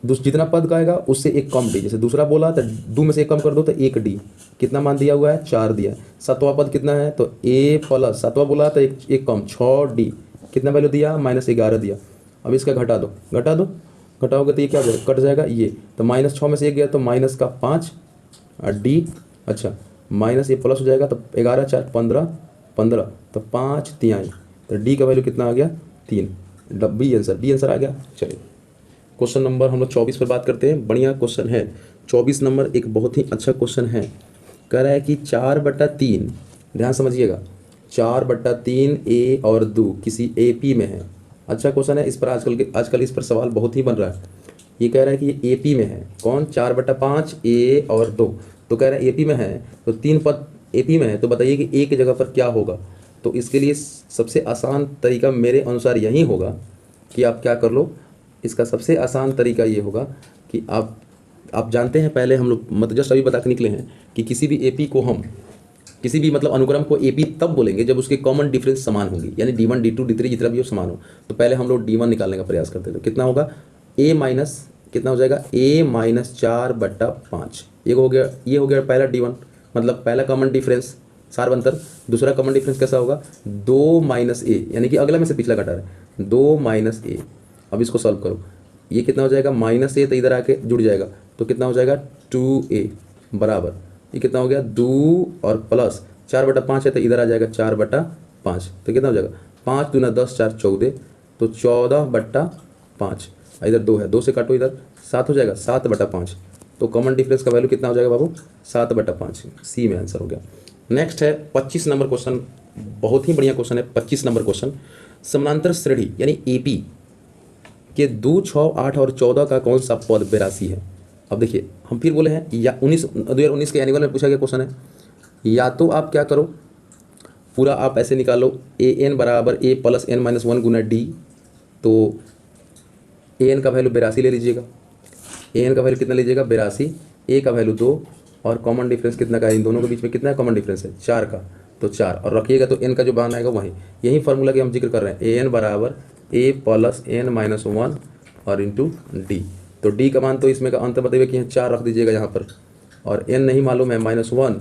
जितना पद का आएगा उससे एक कम डी, जैसे दूसरा बोला तो 2 में से 1 कम कर दो तो 1 डी। कितना मान दिया हुआ है 4 दिया। सातवां पद कितना है तो ए प्लस, सातवां बोला तो एक कम 6 डी, कितना वैल्यू दिया -11 दिया। अब इसका घटाओगे तो ये क्या हो जाएगा कट जाएगा ये, तो -6 में से 1 गया तो माइनस का 5 और डी, अच्छा माइनस ये प्लस हो जाएगा तो 11 4 15 तो 5 तिहाई, तो डी का वैल्यू कितना आ गया 3। बी आंसर आ गया। चलिए क्वेश्चन नंबर हम लोग 24 पर बात करते हैं। बढ़िया क्वेश्चन है 24 नंबर, एक बहुत ही अच्छा क्वेश्चन है। कह रहा है कि 4/3, ध्यान समझिएगा, 4/3 ए और 2 किसी एपी में है। अच्छा क्वेश्चन है, इस पर आजकल इस पर सवाल बहुत ही बन रहा है। ये कह रहा है कि ये एपी में है, कौन 4/5 ए और 2, तो कह रहा है एपी में है, तो 3 पद एपी में है, तो बताइए कि ए की जगह पर क्या होगा। तो इसके लिए सबसे आसान तरीका मेरे अनुसार यही होगा कि आप क्या कर लो, इसका सबसे आसान तरीका ये होगा कि आप जानते हैं, पहले हम लोग मतलब जस्ट अभी बता के निकले हैं कि किसी भी एपी को हम किसी भी मतलब अनुक्रम को एपी तब बोलेंगे जब उसके कॉमन डिफरेंस समान होगी, यानी D1 D2 D3 जितना भी हो समान हो। तो पहले हम लोग D1 निकालने का प्रयास करते हैं, तो कितना होगा a माइनस कितना हो जाएगा a - 4/5। ये हो गया पहला D1, मतलब पहला कॉमन डिफरेंस सार्वंतर। दूसरा कॉमन डिफरेंस कैसा होगा 2 - a, यानी कि अगला में से पिछला घटा रहा है 2 - a। अब इसको सॉल्व करो, ये कितना हो जाएगा -a, तो इधर आके जुड़ जाएगा तो कितना हो जाएगा 2a बराबर, ये कितना हो गया 2 और प्लस 4/5 है तो इधर आ जाएगा 4/5, तो कितना हो जाएगा 5 दूना 10 4 14, तो 14/5, इधर 2 है 2 से काटो इधर 7 हो जाएगा 7/5। तो कॉमन डिफरेंस का वैल्यू कितना हो जाएगा बाबू 7/5, सी में आंसर हो गया। नेक्स्ट है 25 नंबर क्वेश्चन, बहुत ही बढ़िया क्वेश्चन है 25 नंबर क्वेश्चन। समानांतर श्रेणी यानी एपी के 2 6 8 और 14 का कौन सा पद 82 है। अब देखिए हम फिर बोले हैं या 2019 के एनुअल में पूछा गया क्वेश्चन है, या तो आप क्या करो पूरा आप ऐसे निकालो an बराबर a + n - 1 गुना d, तो an का वैल्यू 82 ले लीजिएगा, an का वैल्यू कितना लीजिएगा 82, a का वैल्यू 2 और कॉमन डिफरेंस कितना का है इन दोनों के बीच में कितना कॉमन डिफरेंस है 4 का, तो 4 और रखिएगा तो n का जो मान आएगा वही, यही फार्मूला की हम जिक्र कर रहे हैं an बराबर a + n - 1 और इंटू d। तो d का मान तो इसमें का अंतर बताइए कि यहाँ 4 रख दीजिएगा यहाँ पर, और n नहीं मालूम है -1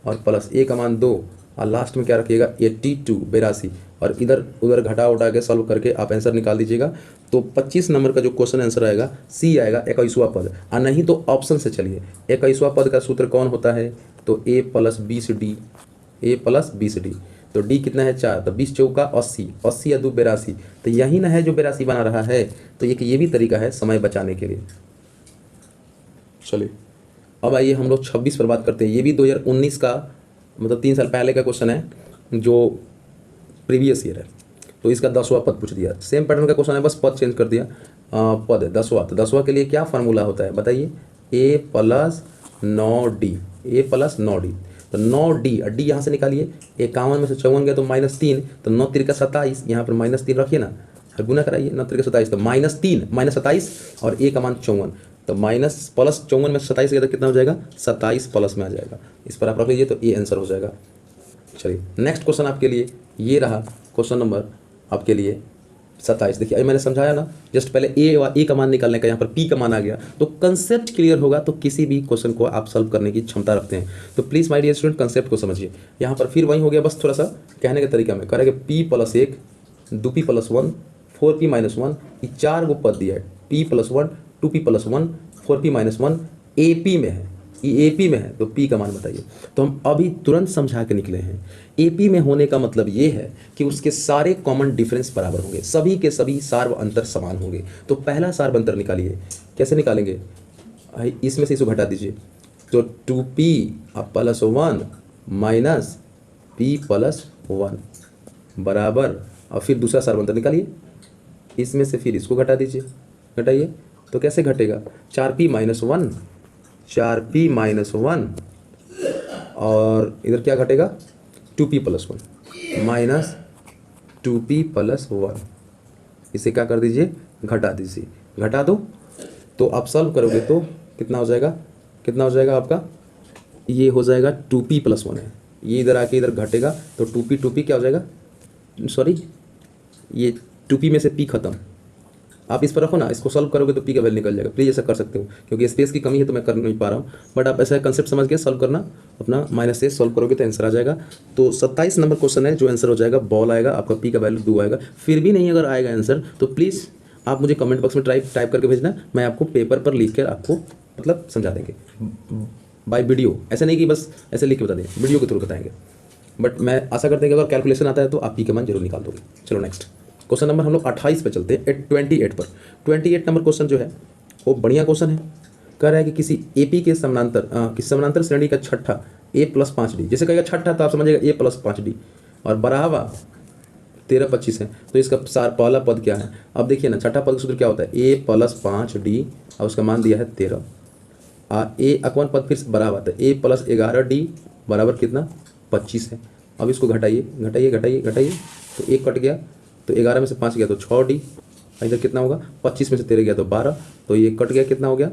और प्लस a का मान 2 और लास्ट में क्या रखिएगा 82 और इधर उधर घटा उठा के सॉल्व करके आप आंसर निकाल दीजिएगा। तो 25 नंबर का जो क्वेश्चन आंसर आएगा सी आएगा 21वां पद, और नहीं तो ऑप्शन से चलिए 21वां पद का सूत्र कौन होता है तो a + 20d, तो d कितना है 4, तो 20 चौका 80, 80 या 2 82, तो यही ना है जो 82 बना रहा है। तो ये भी तरीका है समय बचाने के लिए। चलिए अब आइए हम लोग 26 पर बात करते हैं। ये भी 2019 का मतलब 3 साल पहले का क्वेश्चन है जो प्रीवियस ईयर है। तो इसका 10वां पद पूछ दिया, सेम पैटर्न का क्वेश्चन है, बस पद चेंज कर दिया। पद है 10वां, तो 10वां के लिए क्या फार्मूला होता है बताइए a + 9d, तो 9d डी यहाँ से निकालिए, 51 में से 54 गया तो -3, तो 9 3 का 27, यहाँ पर -3 रखिए ना, गुना कराइए 9 3 का 27, तो -3 -27 और a का मान 54, तो +54 में 27 गया तो कितना हो जाएगा 27 प्लस में आ जाएगा। इस पर आप रख लीजिए तो ये आंसर हो जाएगा। चलिए नेक्स्ट क्वेश्चन आपके लिए ये रहा क्वेश्चन नंबर आपके लिए 27। देखिए अभी मैंने समझाया ना, जस्ट पहले ए का मान निकालने का, यहाँ पर पी का मान आ गया तो कंसेप्ट क्लियर होगा तो किसी भी क्वेश्चन को आप सॉल्व करने की क्षमता रखते हैं। तो please my dear student concept को समझिए। यहाँ पर फिर वही हो गया, बस थोड़ा सा कहने के तरीका में करेंगे। P plus 1 2p plus 1 4p minus 1, ये 4 गो पद दिया है। p plus 1 2p plus 1 4p minus 1 AP में है, ये AP में है तो p का मान बताइए। तो हम अभी तुरंत समझा के निकले हैं। AP में होने का मतलब ये है कि उसके सारे कॉमन डिफरेंस बराबर होंगे, सभी के सभी सार्व अंतर समान होंगे। तो पहला सार्व अंतर निकालिए, कैसे निकालेंगे? इसमें से इसको घटा दीजिए, तो 2p plus 1 minus p plus 1 बराबर, और फिर दूसरा सार्व अंतर निकालिए, इसमें से फिर इसको घटा दीजिए, घटाइए तो कैसे घटेगा? 4p माइनस 1 4p माइनस 1 और इधर क्या घटेगा? 2p plus 1 minus 2p plus 1, इसे क्या कर दीजिए? घटा दीजिए, घटा दो। तो आप सॉल्व करोगे तो कितना हो जाएगा? कितना हो जाएगा आपका? ये हो जाएगा 2p प्लस 1 है, ये इधर आके इधर घटेगा तो 2p क्या हो जाएगा? सॉरी, ये 2p में से p खत्म। आप इस पर रखो ना, इसको सॉल्व करोगे तो p का वैल्यू निकल जाएगा। प्लीज़ ऐसा कर सकते हो, क्योंकि स्पेस की कमी है तो मैं कर नहीं पा रहा हूँ, बट आप ऐसा कंसेप्ट समझ के सॉल्व करना। अपना माइनस से सॉल्व करोगे तो आंसर आ जाएगा। तो 27 नंबर क्वेश्चन है, जो आंसर हो जाएगा बॉल आएगा, आपका p का वैल्यू 2 आएगा। फिर भी नहीं अगर आएगा आंसर तो प्लीज़ आप मुझे कमेंट बॉक्स में टाइप करके भेजना, मैं आपको पेपर पर लिख कर आपको मतलब समझा देंगे बाय वीडियो। ऐसा नहीं कि बस ऐसे लिख के बता दें, वीडियो के थ्रू बताएंगे। बट मैं आशा करते हैं कि अगर कैलकुलेशन आता है तो आप p का मान जरूर निकाल दोगे। चलो नेक्स्ट क्वेश्चन नंबर हम लोग 28 पे चलते हैं, 28 पर। 28 नंबर क्वेश्चन जो है वो बढ़िया क्वेश्चन है। कह रहा है कि किसी AP के समानांतर श्रेणी का छठा a प्लस 5d, जैसे कहेगा छठा तो आप समझिएगा a प्लस 5d, और बराबर 13 25 है, तो इसका पहला पद क्या है? अब देखिए ना, छठा पद का सूत्र क्या होता है? a प्लस 5d और उसका मान दिया है 13, a अकवन पद फिर बराबर आता है a प्लस 11d बराबर कितना? 25 है। अब इसको घटाइए घटाइए घटाइए घटाइए, तो 1 कट गया तो 11 में से 5 गया तो 6d, इधर कितना होगा? 25 में से 13 गया तो 12, तो ये कट गया, कितना हो गया?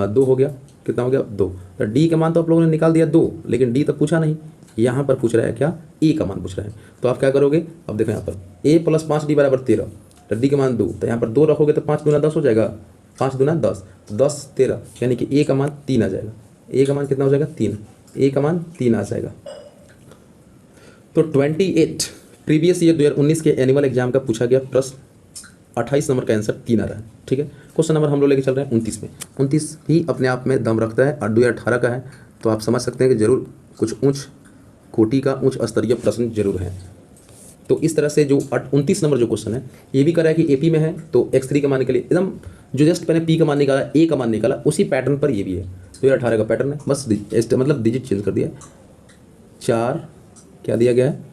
2 हो गया, कितना हो गया? 2। तो d का मान तो आप लोगों ने निकाल दिया 2, लेकिन d तो पूछा नहीं, यहाँ पर पूछ रहा है क्या? a का मान पूछ रहा है। तो आप क्या करोगे? अब देखो यहाँ पर a प्लस 5d बराबर 13, तो d का मान 2, तो यहाँ पर 2 रखोगे तो 5 दूना 10 हो जाएगा, 5 दूना 10, तो 10 13, यानी कि a का मान 3 आ जाएगा। a का मान कितना हो जाएगा? 3, a का मान 3 आ जाएगा। तो 28 प्रीवियस ईयर 2019 के एनुअल एग्जाम का पूछा गया प्रश्न, 28 नंबर का आंसर 3 आ रहा है। ठीक है, क्वेश्चन नंबर हम लोग लेके चल रहे हैं 29 में। 29 भी अपने आप में दम रखता है और 2018 का है, तो आप समझ सकते हैं कि जरूर कुछ उच्च कोटि का उच्च स्तरीय प्रश्न जरूर है। तो इस तरह से जो 29 नंबर जो क्वेश्चन है, ये भी कर रहा है कि AP में है तो x3 का मान निकालिए, एकदम जो जस्ट मैंने p का मान निकाला, a का मान निकाला, उसी पैटर्न पर ये भी है। 2018 का पैटर्न है, बस मतलब डिजिट चेंज कर दिया। 4 क्या दिया गया है?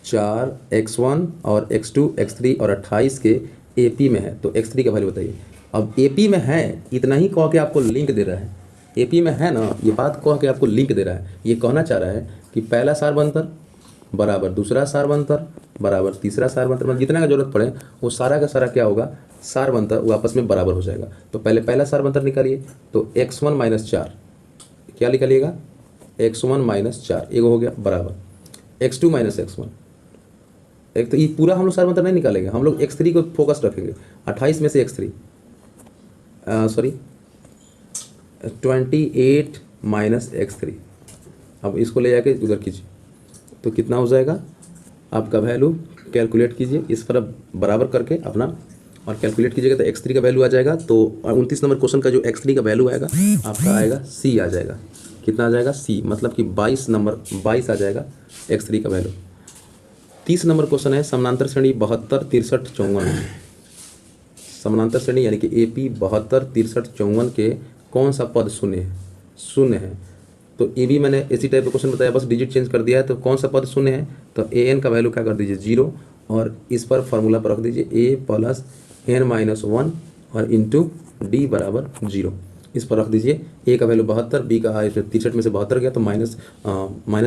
4 x1 और x2 x3 और 28 के AP में है, तो x3 का वैल्यू बताइए। अब AP में है इतना ही कह के आपको लिंक दे रहा है, AP में है ना, ये बात कह के आपको लिंक दे रहा है। ये कहना चाह रहा है कि पहला सार्व अंतर बराबर दूसरा सार्व अंतर बराबर तीसरा सार्व अंतर, मतलब जितना का जरूरत पड़े वो सारा का सारा क्या होगा? सार्व अंतर वो आपस में बराबर हो जाएगा। तो पहले पहला सार्व अंतर निकालिए, तो x1 माइनस 4 क्या निकालिएगा? x1 माइनस 4 एक हो गया बराबर x2 माइनस x1। एक तो ये पूरा हम लोग सार्व अंतर नहीं निकालेंगे, हम लोग x3 को फोकस रखेंगे। 28 में से x3 सॉरी 28 माइनस x3, अब इसको ले जाके उधर कीजिए तो कितना हो जाएगा आपका वैल्यू? कैलकुलेट कीजिए इस पर बराबर करके अपना और कैलकुलेट कीजिएगा तो x3 का वैल्यू आ जाएगा। तो 29 नंबर क्वेश्चन का जो x3 का वैल्यू आएगा आपका आएगा c आ जाएगा। कितना आ जाएगा? c, मतलब कि 22 आ जाएगा x3 का वैल्यू। 30 नंबर क्वेश्चन है, समानांतर श्रेणी 72 63 54, समानांतर श्रेणी यानी कि AP 72 63 54 के कौन सा पद शून्य है? शून्य है। तो ये भी मैंने इसी टाइप का क्वेश्चन बताया, बस डिजिट चेंज कर दिया है। तो कौन सा पद शून्य है? तो an का वैल्यू क्या कर दीजिए? 0, और इस पर फार्मूला पर रख दीजिए a प्लस n माइनस 1 और इंटू d बराबर 0। इस पर रख दीजिए a का वैल्यू 72, b का 63 में से 72 गया तो माइनस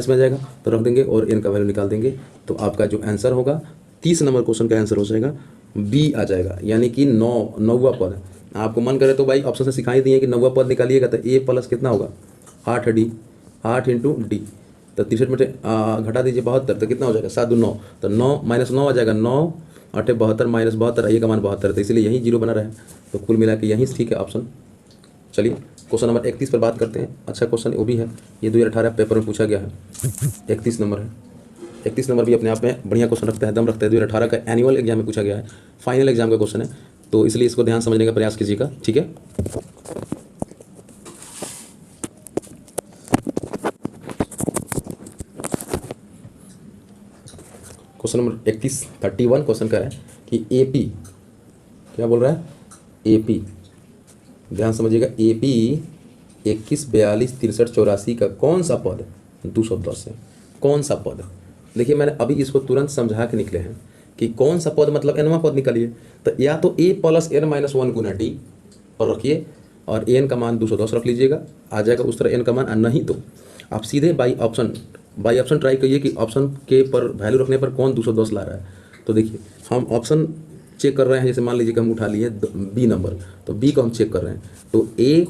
में आ जाएगा, तो रख देंगे और n का वैल्यू निकाल देंगे। तो आपका जो आंसर होगा 30 नंबर क्वेश्चन का आंसर हो जाएगा b आ जाएगा, यानी कि 9वां पद है। आपको मन करे तो भाई ऑप्शन से सिखाई दिए कि 9वां पद निकालिएगा, तो a प्लस कितना होगा? 8d, 8 इंटू डी, तो 63 में घटा दीजिए 72, तो कितना हो जाएगा 7 2 9, तो 9 -9 आ जाएगा, 9 8 72 -72, ये का मान 72, तो इसलिए यहीं जीरो बना रहा है। तो कुल मिला के यहीं ठीक है ऑप्शन। चलिए क्वेश्चन नंबर 31 पर बात करते हैं। अच्छा क्वेश्चन वो भी है, ये 2018 पेपर में पूछा गया है। 31 नंबर है। 31 नंबर भी अपने आप में बढ़िया क्वेश्चन रखता है, दम रखता है। 2018 का एनुअल एग्जाम में पूछा गया है, फाइनल एग्जाम का क्वेश्चन है, तो इसलिए इसको ध्यान समझने का प्रयास कीजिएगा, ठीक है। क्वेश्चन नंबर 31 क्वेश्चन कह रहा है कि एपी, क्या बोल रहा है, एपी, ध्यान समझिएगा, एपी 21 42 63 84 का कौन सा पद 210 है, कौन सा पद। देखिए मैंने अभी इसको तुरंत समझा के निकले हैं कि कौन सा पद मतलब एनवा पद निकालिए, तो या तो a + n - 1 गुना टी और रखिए, और n का मान 210 रख लीजिएगा, आ जाएगा उस तरह n का मान। और नहीं तो आप सीधे बाई ऑप्शन ट्राई करिए कि ऑप्शन के पर वैल्यू रखने पर कौन 210 ला रहा है। तो देखिए हम ऑप्शन चेक कर रहे हैं, जैसे मान लीजिए कि हम उठा लिए बी नंबर, तो बी को हम चेक कर रहे हैं, तो ए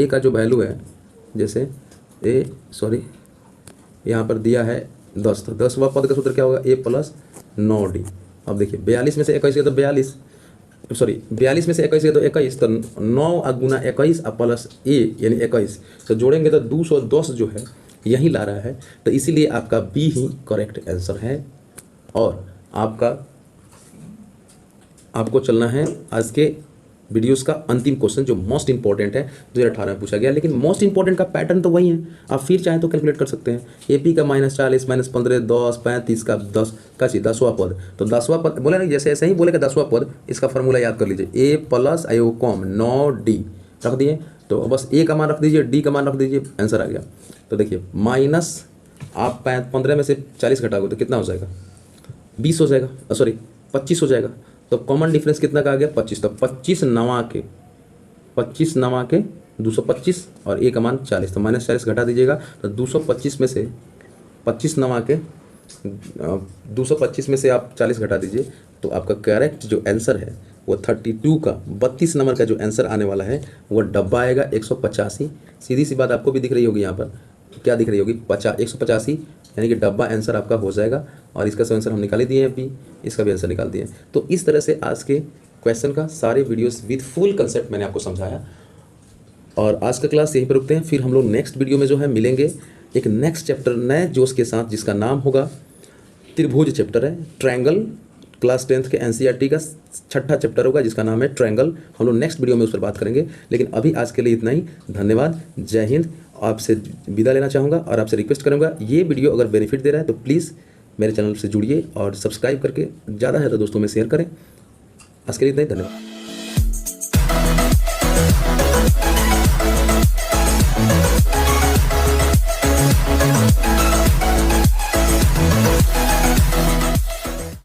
का जो वैल्यू है, जैसे यहाँ पर दिया है 10, तो 10वां पद का सूत्र क्या होगा, a + 9d। अब देखिए 42 में से 21 गया तो 42 में से 21 गया तो 21, तो 9 गुना 21 प्लस a यानी 21, तो जोड़ेंगे तो 210 जो है यही ला रहा है। तो इसीलिए आपका बी ही करेक्ट आंसर है। और आपको चलना है आज के वीडियोस का अंतिम क्वेश्चन, जो मोस्ट इंपॉर्टेंट है, 2018 में पूछा गया, लेकिन मोस्ट इंपॉर्टेंट का पैटर्न तो वही है। आप फिर चाहें तो कैलकुलेट कर सकते हैं। एपी का -40 -15 10 35 का 10 का 10वां पद, तो 10वां पद बोले ना, जैसे ऐसे ही बोले कि 10वां पद, इसका फॉर्मूला याद कर लीजिए, a + i 9d रख दिए, तो बस a का मान रख दीजिए, d का मान रख दीजिए, आंसर आ गया। तो देखिए माइनस आप 15 में से 40 घटाओगे तो कितना हो जाएगा, 20 हो जाएगा, 25 हो जाएगा। तो कॉमन डिफरेंस कितना का आ गया, 25, तो 25 नवा के 225 और a का मान 40, तो -40 घटा दीजिएगा, तो 225 में से 25 नवा के 225 में से आप 40 घटा दीजिए, तो आपका करेक्ट जो आंसर है वो 32 का 32 नंबर का जो आंसर आने वाला है वो डब्बा आएगा 185। सीधी सी बात आपको भी दिख रही होगी, यहाँ पर क्या दिख रही होगी, 185, यानी कि डब्बा आंसर आपका हो जाएगा। और इसका सब आंसर हम निकाल ही दिए हैं, अभी इसका भी आंसर निकाल दिए हैं। तो इस तरह से आज के क्वेश्चन का सारे वीडियोस विद फुल कंसेप्ट मैंने आपको समझाया, और आज का क्लास यहीं पर रुकते हैं। फिर हम लोग नेक्स्ट वीडियो में जो है मिलेंगे एक नेक्स्ट चैप्टर नए जोश के साथ, जिसका नाम होगा त्रिभुज चैप्टर है, ट्रायंगल। क्लास 10th के एनसीईआरटी का 6ठा चैप्टर होगा जिसका नाम है ट्रायंगल। हम लोग नेक्स्ट वीडियो में उस पर बात करेंगे, लेकिन अभी आज के लिए इतना ही। धन्यवाद, जय हिंद। आपसे विदा लेना चाहूँगा और आपसे रिक्वेस्ट करूँगा, ये वीडियो अगर बेनिफिट दे रहा है तो प्लीज़ मेरे चैनल से जुड़िए और सब्सक्राइब करके ज़्यादा है तो दोस्तों में शेयर करें। आज के लिए इतना ही, धन्यवाद।